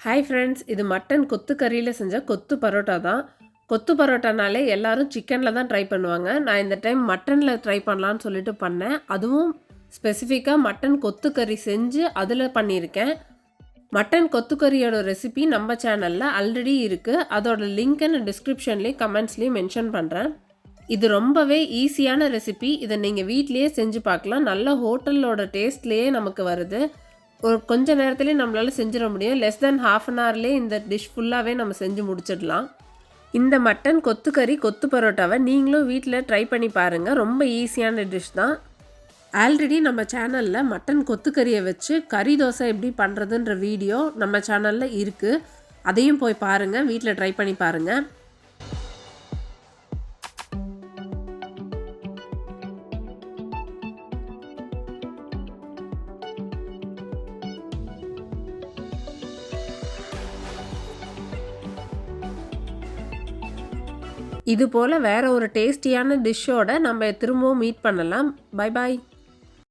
Hi friends, இது mutton கொத்து கறியில் செஞ்ச கொத்து பரோட்டா தான். கொத்து பரோட்டானாலே எல்லாரும் சிக்கனில் தான் ட்ரை பண்ணுவாங்க. நான் இந்த டைம் மட்டனில் ட்ரை பண்ணலான்னு சொல்லிட்டு பண்ணேன். அதுவும் ஸ்பெசிஃபிக்காக மட்டன் கொத்து கறி செஞ்சு அதில் பண்ணியிருக்கேன். மட்டன் கொத்து கறியோட ரெசிபி நம்ம சேனலில் ஆல்ரெடி இருக்குது. அதோட லிங்க்கை நான் டிஸ்கிரிப்ஷன்லேயும் கமெண்ட்ஸ்லேயும் மென்ஷன் பண்ணுறேன். இது ரொம்பவே ஈஸியான ரெசிபி. இதை நீங்கள் வீட்லேயே செஞ்சு பார்க்கலாம். நல்ல ஹோட்டலோட டேஸ்ட்லேயே நமக்கு வருது. ஒரு கொஞ்ச நேரத்துலேயே நம்மளால் செஞ்சிட முடியும். லெஸ் தென் ½ அன் ஹவர்லேயே இந்த டிஷ் ஃபுல்லாகவே நம்ம செஞ்சு முடிச்சிடலாம். இந்த மட்டன் கொத்துக்கறி கொத்து பரோட்டாவை நீங்களும் வீட்டில் ட்ரை பண்ணி பாருங்கள். ரொம்ப ஈஸியான டிஷ் தான். ஆல்ரெடி நம்ம சேனலில் மட்டன் கொத்துக்கறியை வச்சு கறி தோசை எப்படி பண்ணுறதுன்ற வீடியோ நம்ம சேனலில் இருக்குது. அதையும் போய் பாருங்கள், வீட்டில் ட்ரை பண்ணி பாருங்கள். இது போல் வேறு ஒரு டேஸ்டியான டிஷ்ஷோட நம்ம திரும்பவும் மீட் பண்ணலாம். Bye bye.